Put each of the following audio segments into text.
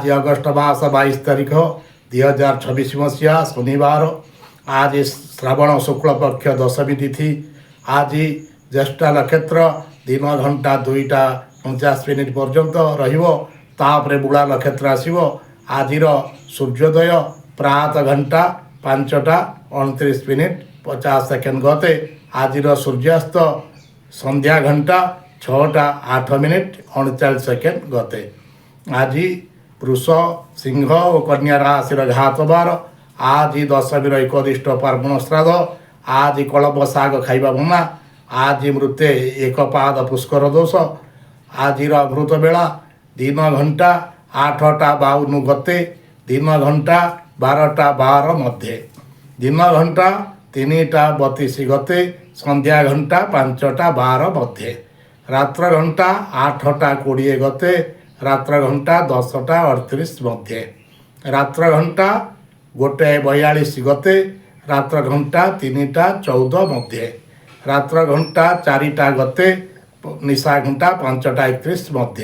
आज अगस्ट मास 22 तारीख 2026 मसीहा शनिवार। आज श्रावण शुक्ल पक्ष दशमी तिथि। आज ज्येष्ठा नक्षत्र दिन घंटा 2:49 पर्यंत रही बुला नक्षत्र आसो। आज सूर्योदय प्रात घंटा 5:29 50 सेकेंड गते। आज सूर्यास्त संध्या घंटा 6:08 39 सेकेंड गते। आज वृष सिंह और कन्या राशि घात बार। आज दशमीर एकदिष्ट पार्वण श्राद्ध। आज कलम शाग खाइबा मना। आज मृत्ये एक पाद पुष्कर दोष। आज अमृत बेला दिन घंटा 8:52 गते। दिन घंटा 12:12 मध्य। दिन घंटा 3:32 गते। संध्या घंटा 5:12 मध्य। रात्र घंटा 8:20 गते। रात्र घंटा 10:38 मध्य। रात्र घंटा 1:42 गते। रात्र घंटा 3:14 मध्य। रात्र घंटा 4 गते। निशा घंटा 5:31 मध्य।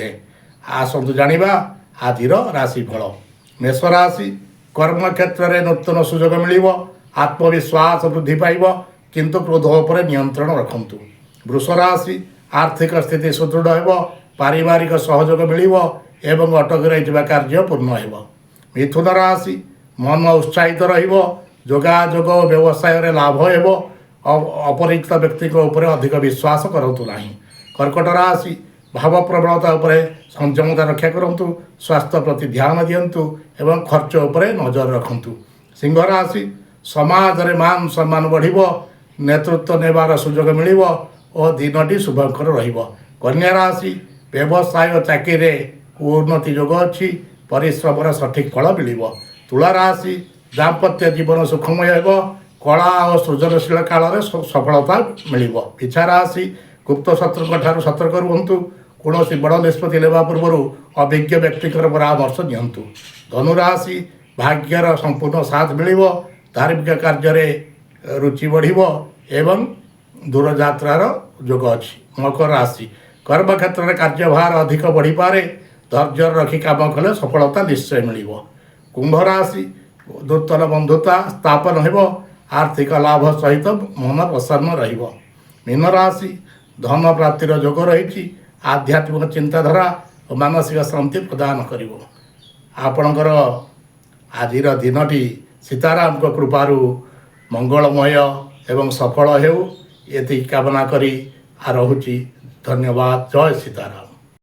आसतु जानिबा आजिर राशिफल। मेष राशि कर्म क्षेत्र में नूतन सुजोग मिल। आत्मविश्वास वृद्धि पाइब किंतु क्रोध उपर नियंत्रण रखंतु। वृष राशि आर्थिक स्थिति सुदृढ़ हो। पारिवारिक सहयोग मिल एवं अटक रही कार्य पूर्ण हो। मिथुन राशि मन उत्साहित रोगाजोग व्यवसाय रे लाभ हो। अपरिचित व्यक्ति उपर अधिक विश्वास करतु नहीं। कर्कट राशि भाव प्रबलता उपर संयमता रक्षा करंतु। स्वास्थ्य प्रति ध्यान दियंतु एवं खर्च उपर नजर रखंतु। सिंह राशि समाज रे मान सम्मान बढ़िबो। नेतृत्व नेबार सुजोग मिलिबो और दिनटी शुभंकर रहिबो। कन्या राशि व्यवसाय चाकरी उन्नति योग अच्छी। परिश्रम सठिक फल मिलिबो। तुला राशि दाम्पत्य जीवन सुखमय हो। कला और सृजनशील काल में सफलता मिलिबो। पिछा राशि गुप्त शत्रु सतर्क रुहंतु। कौन बड़ निष्पत्ति लेवा पूर्व अभिज्ञ व्यक्ति परामर्श दिंतु। धनुराशि भाग्यर संपूर्ण साथ मिलिबो। धार्मिक कार्य रुचि बढ़िबो एवं दूरयात्रार योग अच्छी। मकर राशि कर्म क्षेत्र में कार्यभार अधिक बढ़ी पारे। धैर्य रखी काम कले सफलता निश्चय मिलिबो। कुंभ राशि नूतन बंधुता स्थापन हो। आर्थिक लाभ सहित मन प्रसन्न रहिबो। मीन राशि धन प्राप्तिर योग रही। आध्यात्मिक चिंताधारा और मानसिक शांति प्रदान करिवो। आपणकर आजिर दिनटी सीताराम को कृपारु मंगलमय एवं सफल हेउ एति कामना करी आ रहुची। धन्यवाद। जय सीताराम।